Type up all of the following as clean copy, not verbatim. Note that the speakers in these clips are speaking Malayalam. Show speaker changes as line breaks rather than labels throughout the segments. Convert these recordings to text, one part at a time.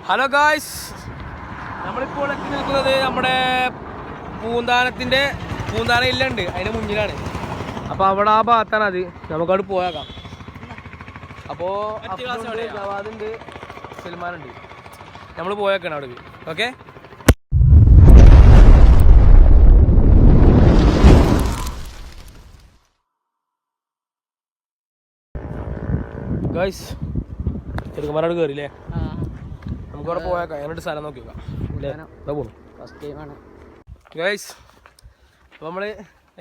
ഹലോ ഗായ്സ്, നമ്മളിപ്പോൾ എത്തി നിൽക്കുന്നത് നമ്മുടെ പൂന്താന ഇല്ലുണ്ട്, അതിൻ്റെ മുന്നിലാണ്. അപ്പോൾ അവിടെ ആ ഭാഗത്താണ് അത്. നമുക്കവിടെ പോയേക്കാം. അപ്പോൾ ജവാദുണ്ട്, സൽമാനുണ്ട്. നമ്മൾ പോയേക്കാണ് അവിടെ. ഓക്കെ ഗായ്സ്, ചെറുക്കന്മാരോട് കയറിയില്ലേ? നമുക്ക് അവിടെ പോയേക്കാം. എന്നിട്ട് സ്ഥലം നോക്കി വെക്കാം. ഗൈസ്, അപ്പോൾ നമ്മൾ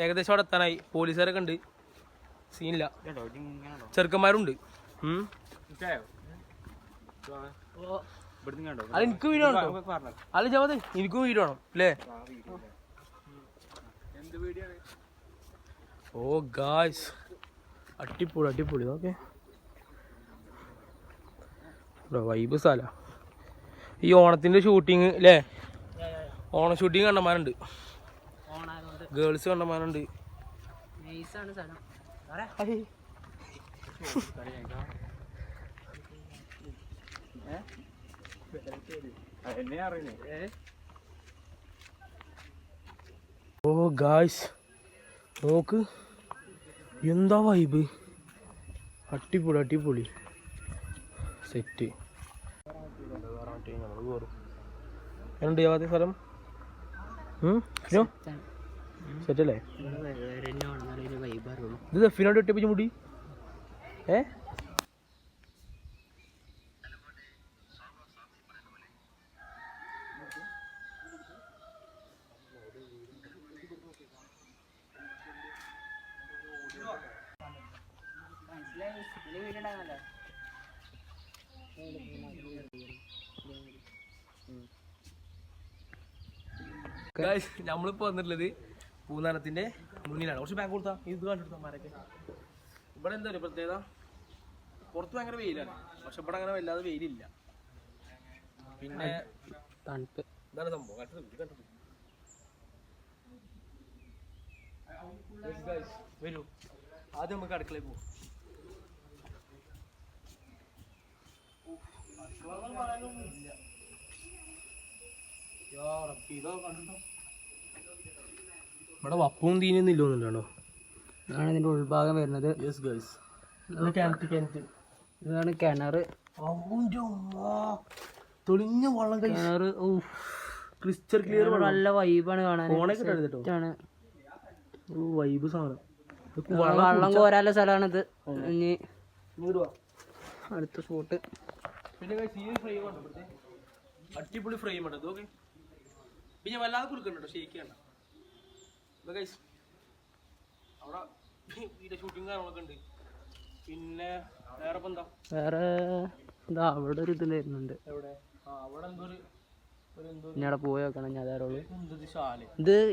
ഏകദേശം അവിടെ എത്താനായി. പോലീസുകാരൊക്കെ ഉണ്ട്, സീനില്ല. ചെറുക്കന്മാരുണ്ട്. അത് എനിക്ക് വീഡിയോ വേണം. അല്ല ജവാദ്, എനിക്കും വീഡിയോ വേണം അല്ലേ? ഓ ഗായ്സ്, അടിപൊളി ഓക്കെ. വൈബ് സ്ഥല. ഈ ഓണത്തിൻ്റെ ഷൂട്ടിങ് അല്ലേ? ഓണം ഷൂട്ടിങ് കണ്ടമാനുണ്ട്, ഗേൾസ് കണ്ടമാനുണ്ട്. ഓ ഗായ്സ്, നോക്ക് എന്താ വൈബ്. അടിപൊളി സെറ്റ്. എന്നുണ്ട് ജവാദ് സ്ഥലം? സെറ്റല്ലേ? ഇത് ദഫിനോട് ഇട്ടിപ്പിച്ച് മുടി. നമ്മളിപ്പോ വന്നിട്ടുള്ളത് പൂന്താനത്തിന്റെ മുന്നിലാണ്. കുറച്ച് ബാങ്ക് കൊടുത്താ ഇത് കണ്ടെടുത്താമാരൊക്കെ. ഇവിടെ എന്താ പറയുക പ്രത്യേകത, പുറത്ത് ഭയങ്കര വെയിലാണ്, പക്ഷെ ഇവിടെ അങ്ങനെ വല്ലാതെ വെയിലില്ല. പിന്നെ തണുപ്പ്. ഇതാണ് സംഭവം. വരൂ, ആദ്യം നമുക്ക് അടുക്കളയിൽ പോകും. ഇവിടെ വപ്പവും തീനൊന്നും ഇല്ലോന്നുണ്ടോ? ഇതാണ് ഇതിന്റെ ഉൾഭാഗം വരുന്നത്. ഇതാണ് കിണർ. തെളിഞ്ഞ വെള്ളം, കിണർ ക്രിസ്റ്റൽ ക്ലിയർ, നല്ല വൈബാണ് കാണാൻ. വൈബ് സാധനം. വെള്ളം കോരാനുള്ള സ്ഥലമാണിത്. ഇനി അടുത്ത സ്പോട്ട്. പിന്നെ അടിപൊളി ഫ്രെയിം ഉണ്ട്. ഓക്കെ, പിന്നെ വല്ലാതെ കൊടുക്കണ്ടോ, ഷേക്ക് ചെയ്യണ്ട. അവിടെ വീഡിയോ ഷൂട്ടിങ് കാര്യങ്ങളൊക്കെ ഉണ്ട്. പിന്നെ വേറെ ഇപ്പം വേറെ എന്താ അവിടെ ഒരു ഇത് വരുന്നുണ്ട്. എവിടെ? അവിടെ എന്തോ ഇനി അവിടെ പോയി നോക്കണം. ഞാൻ അതേറോള്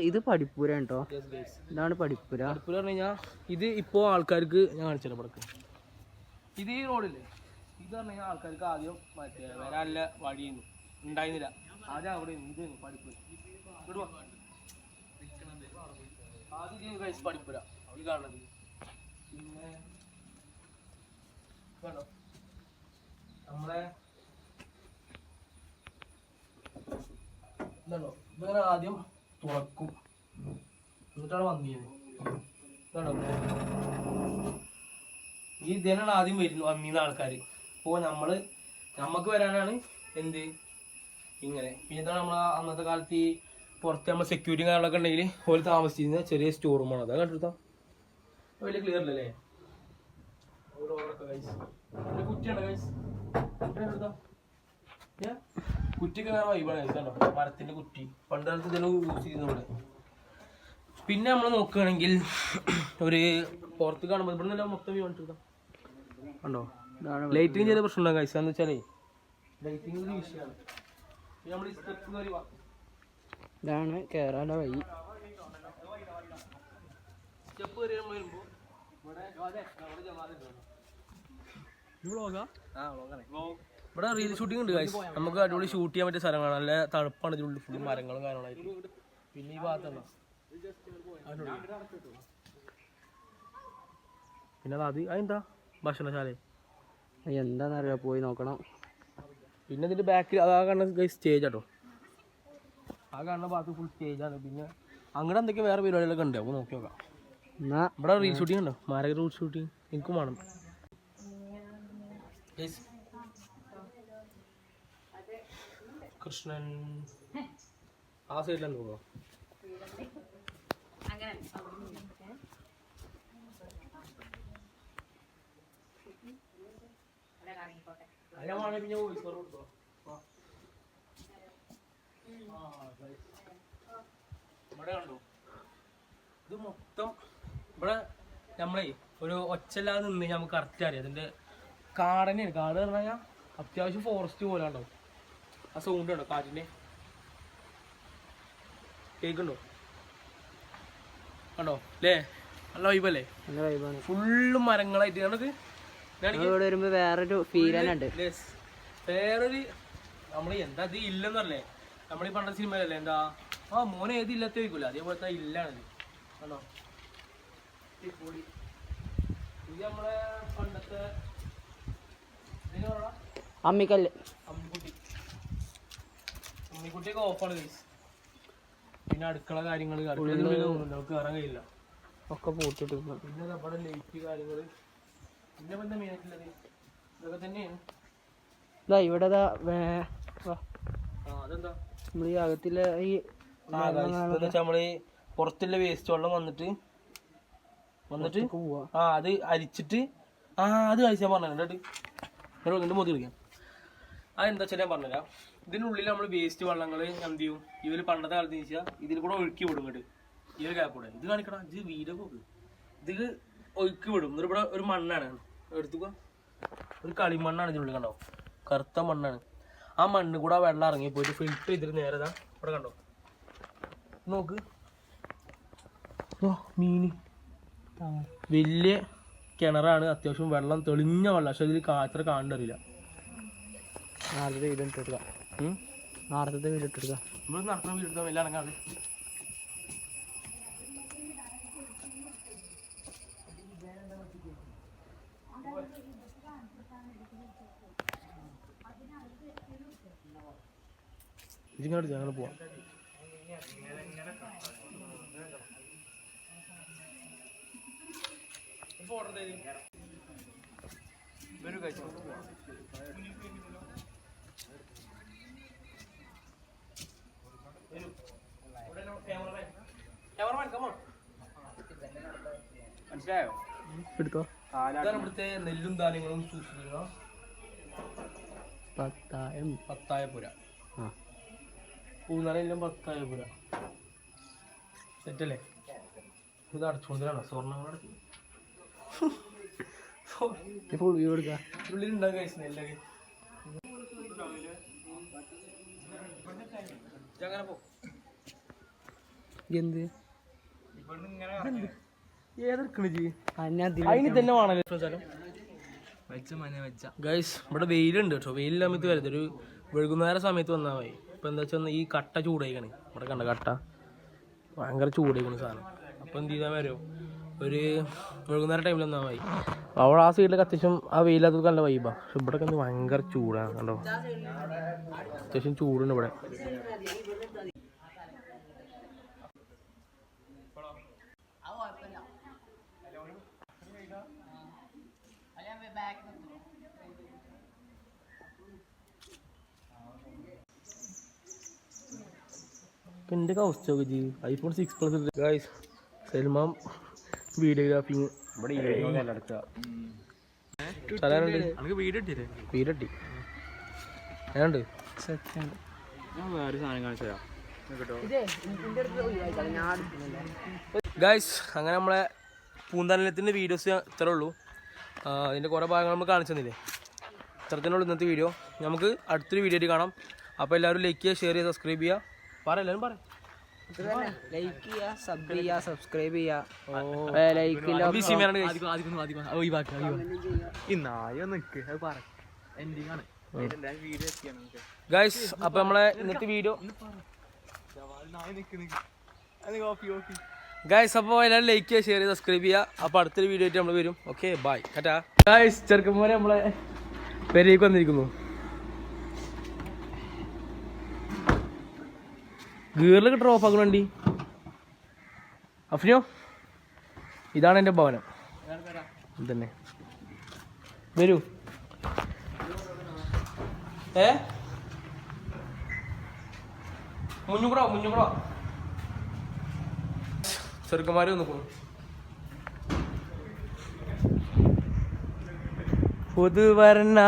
ഇത് പഠിപ്പൂര കേട്ടോ. ഇതാണ് പഠിപ്പൂര. പഠിപ്പൂര പറഞ്ഞു കഴിഞ്ഞാൽ ഇത് ഇപ്പോൾ ആൾക്കാർക്ക് ഞാൻ കാണിച്ചല്ലോ. പടക്ക് ഇത് ഈ റോഡില്ലേ, ഇത് പറഞ്ഞു കഴിഞ്ഞാൽ ആൾക്കാർക്ക് ആദ്യം മറ്റേ വരാനുള്ള വഴിയൊന്നും ഉണ്ടായിരുന്നില്ല. ആദ്യം അവിടെ ഇത് പഠിപ്പൂര. ആദ്യം പഠിപ്പുര ഈ കാണുന്നത്. പിന്നെ വേണോ നമ്മളെ ഇതാണോ, ഇങ്ങനെ ആദ്യം തുറക്കും, എന്നിട്ടാണ് വന്നിയത്. ഇതാണോ, ഈ ഇതിനാണ് ആദ്യം വന്നിരുന്ന ആൾക്കാർ. ഇപ്പോൾ നമുക്ക് വരാനാണ് എന്ത് ഇങ്ങനെ. പിന്നെ ഇതാണ് നമ്മളെ അന്നത്തെ കാലത്ത് ഈ പുറത്ത് നമ്മൾ സെക്യൂരിറ്റി കാര്യങ്ങളൊക്കെ ഉണ്ടെങ്കിൽ ഓല് താമസിച്ചിരുന്ന ചെറിയ സ്റ്റോർ റൂമാണ്. അതാ കണ്ടെടുത്താ വലിയ ക്ലിയർ അല്ലേ? കുറ്റിയൊക്കെ വേറെ വൈബാണ്. കണ്ടോ, മരത്തിന്റെ കുറ്റി പണ്ട് കാലത്ത് ഇതെല്ലാം യൂസ് ചെയ്യുന്നവിടെ. പിന്നെ നമ്മൾ നോക്കുകയാണെങ്കിൽ ഒരു പുറത്ത് കാണുമ്പോൾ ഇവിടെ നിന്നെല്ലാം മൊത്തം വ്യൂ കണ്ടെടുത്താം. കണ്ടോ, ലൈറ്റിങ് ചെറിയ പ്രശ്നം ഉണ്ടാകും കഴിച്ച എന്ന് വെച്ചാലേ ലൈറ്റിങ് ഒരു വിഷയമാണ്. പിന്നെ നമ്മൾ ഈ സ്റ്റെപ്പ് കയറി വാ, ഇതാണ് കേറാല വഴി. സ്റ്റെപ്പ് കയറി വരുമ്പോൾ ഇവിടെ റീൽ ഷൂട്ടിംഗ് ഉണ്ട് ഗൈസ്. നമുക്ക് അടിപൊളി ഷൂട്ട് ചെയ്യാൻ പറ്റിയ സ്ഥലങ്ങളാണ്. നല്ല തണുപ്പാണ് ഇതിനുള്ളിൽ, ഫുള്ള് മരങ്ങളും കാര്യങ്ങളായിട്ട്. പിന്നെ ഈ ഭാഗത്താണ് പിന്നെ അതെന്താ ഭക്ഷണശാല എന്താന്നറിയാ, പോയി നോക്കണം. പിന്നെ ഇതിൻ്റെ ബാക്കിൽ ആ കാണുന്ന സ്റ്റേജ് ആട്ടോ. ആ കാണുന്ന ഭാഗത്ത് ഫുൾ സ്റ്റേജാണ്. പിന്നെ അങ്ങനെ എന്തൊക്കെയോ വേറെ പരിപാടികളൊക്കെ ഉണ്ട്. അപ്പോൾ നോക്കി നോക്കാം. എന്നാൽ ഇവിടെ റീൽ ഷൂട്ടിംഗ് ഉണ്ടോ? മാരക റീൽ ഷൂട്ടിങ് എനിക്കും വേണം. കൃഷ്ണൻ ആ സൈഡിലാണ് തോന്നുന്നു. ഇവിടെ കണ്ടോ, ഇത് മൊത്തം ഇവിടെ നമ്മളെ ഒരു ഒച്ചല്ലാതെ നിന്ന് നമുക്ക് കറക്റ്റ് അറിയാം. അതിൻ്റെ കാട് തന്നെയാണ്. കാട് പറഞ്ഞു കഴിഞ്ഞാൽ അത്യാവശ്യം ഫോറസ്റ്റ് പോലെ ഉണ്ടാവും. ആ സൗണ്ട് ഉണ്ടോ കാറ്റിൻ്റെ? കേൾക്കുന്നുണ്ടോ? കണ്ടോ അല്ലേ? നല്ല വൈബല്ലേ? നല്ല വൈബാണ്. ഫുള്ളും മരങ്ങളായിട്ട് നമുക്ക് വരുമ്പോൾ വേറൊരു ഫീൽ തന്നെ ഉണ്ട്. വേറൊരു നമ്മൾ എന്താ ഇത് ഇല്ലെന്നല്ലേ നമ്മളീ പണ്ട സിനിമയിലല്ലേ എന്താ ആ മോനെ ഏത് ഇല്ലത്തെ വയ്ക്കൂല, അതേപോലത്തെ ഇല്ലാണിത്. ആണോ ഇത് നമ്മളെ പണ്ടത്തെ അമ്മിക്കല്ല് അമ്മിക്കുട്ടിയൊക്കെ ഓഫാണ് ഗൈസ്. പിന്നെ അടുക്കള കാര്യങ്ങൾ നമുക്ക് കയറാൻ കഴിയില്ല, ഒക്കെ പൂട്ടിട്ട്. പിന്നെ നമ്മുടെ ലൈറ്റ് കാര്യങ്ങൾ പിന്നെ എന്താ മെയിനായിട്ടുള്ളത് ഇതൊക്കെ തന്നെയാണ്. ഇവിടെ അതെന്താ നമ്മൾ ഈ അകത്തിലെ ഈ നമ്മള് പുറത്തുള്ള വേസ്റ്റ് വെള്ളം വന്നിട്ട് അത് അരിച്ചിട്ട് അത് കഴിച്ചാൽ പറഞ്ഞിട്ട് മോതി കളിക്കാം. അതെന്താ വെച്ചാൽ ഞാൻ പറഞ്ഞുതരാം. ഇതിനുള്ളിൽ നമ്മൾ വേസ്റ്റ് വെള്ളങ്ങൾ എന്ത് ചെയ്യും, ഇവര് പണ്ടത്തെ കാലത്ത് വെച്ചാൽ ഇതിൽ കൂടെ ഒഴുക്കി വിടും. ഇങ്ങോട്ട് ഈ ഒരു ഗ്യാപ്പ് കൂടെ ഇത് കാണിക്കണം. ഇത് വീഡിയോ പോകും, ഇത് ഒഴുക്കി വിടും. എന്നിട്ട് ഇവിടെ ഒരു മണ്ണാണ് എടുത്തുക, ഒരു കളിമണ്ണാണ് ഇതിനുള്ളിൽ. കണ്ടോ, കറുത്ത മണ്ണാണ്. ആ മണ്ണ് കൂടെ വെള്ളം ഇറങ്ങി പോയിട്ട് ഫിൽറ്റർ ചെയ്തിട്ട് നേരെ ഇവിടെ കണ്ടോ നോക്ക്. മീന് വലിയ കിണറാണ്, അത്യാവശ്യം വെള്ളം തെളിഞ്ഞ വെള്ളം. പക്ഷെ ഇതിൽ അത്ര കാണണ്ടറിയില്ല. നാളത്തെ വീടെടുക്കാം, നാളത്തെ വീടെടുക്കാം. നമ്മൾ നടത്തുന്ന വീടെടുക്കാൻ എല്ലാം ഇറങ്ങാതെ. ഇതിങ്ങോട്ട് ഞങ്ങൾ പോവാം. മനസ്സിലായോ? എടുത്തോ. ഇവിടുത്തെ നെല്ലും ധാന്യങ്ങളും സൂക്ഷിക്കുക. പത്തായപ്പുര പൂന്നാലെല്ലാം പത്തായപ്പുര സെറ്റല്ലേ? ഇത് അടച്ചുകൊണ്ടിരാണോ സ്വർണ്ണങ്ങൾ ഉള്ളിലുണ്ടാകും കഴിച്ചു നെല്ലൊക്കെ. അങ്ങനെ പോ. എന്ത് അതിന് തന്നെ വേണല്ലോ സ്ഥലം. ഗൈസ് ഇവിടെ വെയിലുണ്ട് കേട്ടോ. വെയിലിൽ സമയത്ത് വരുന്നത് ഒരു വൈകുന്നേര സമയത്ത് വന്നാൽ മതി. ഇപ്പം എന്താ വെച്ചാൽ ഈ കട്ട ചൂടായിക്കണേ. ഇവിടെ കണ്ട കട്ട ഭയങ്കര ചൂടായിക്കണ സാധനം. അപ്പം എന്ത് ചെയ്താൽ വരുമോ, ഒരു വൈകുന്നേരം ടൈമിൽ വന്നാൽ മതി. അവിടെ ആ സൈഡിലൊക്കെ അത്യാവശ്യം ആ വെയിലത്തൊക്കെ നല്ല വൈബാണ്. പക്ഷെ ഇവിടെ ഒക്കെ ഭയങ്കര ചൂടാണ്. കണ്ടോ, അത്യാവശ്യം ചൂടുണ്ട് ഇവിടെ. എൻ്റെ അവസ്ഥ iPhone 6 Plus ഗൈസ്. സൽമാൻ വീഡിയോഗ്രാഫിങ് ഇവിടെ വീഡിയോ ഏണ്ട് ഗൈസ്. അങ്ങനെ നമ്മളെ പൂന്താനത്തിൻ്റെ വീഡിയോസ് ഇത്രേ ഉള്ളൂ. അതിൻ്റെ കുറേ ഭാഗങ്ങൾ നമ്മൾ കാണിച്ചു തന്നില്ലേ. ഇത്രത്തിനുള്ളൂ ഇന്നത്തെ വീഡിയോ. നമുക്ക് അടുത്തൊരു വീഡിയോ ആയിട്ട് കാണാം. അപ്പോൾ എല്ലാവരും ലൈക്ക് ചെയ്യുക, ഷെയർ ചെയ്യുക, സബ്സ്ക്രൈബ് ചെയ്യുക. എല്ലാവരും പറയാം, ലൈക്ക് ചെയ്യുക, സബ് ചെയ്യുക, സബ്സ്ക്രൈബ് ചെയ്യുക. ഗൈസ് അപ്പൊ നമ്മളെ ഇന്നത്തെ വീഡിയോ ഗൈസ്. അപ്പോൾ എല്ലാവരും ലൈക്ക് ചെയ്യുക, ഷെയർ ചെയ്യുക, സബ്സ്ക്രൈബ് ചെയ്യുക. അപ്പോൾ അടുത്തൊരു വീഡിയോ ആയിട്ട് നമ്മൾ വരും. Okay bye Tata. ഗൈസ് ചെറുക്കന്മാരെ നമ്മളെ പെരേക്ക് വന്നിരിക്കുന്നു. ഗീറിലൊക്കെ ഡ്രോപ്പ് ആക്കണ വണ്ടി. അഫ്നോ, ഇതാണ് എൻ്റെ ഭവനം. ഇതന്നെ. വരൂ. മുഞ്ഞുകൂടോ ചെറുക്കന്മാര് വന്നു. പുതുവർണ്ണ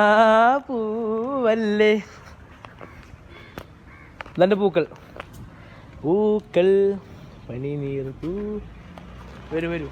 പൂവല്ലേ. ഇതെൻ്റെ പൂക്കൾ പനിനീർ പൂ. വരൂ.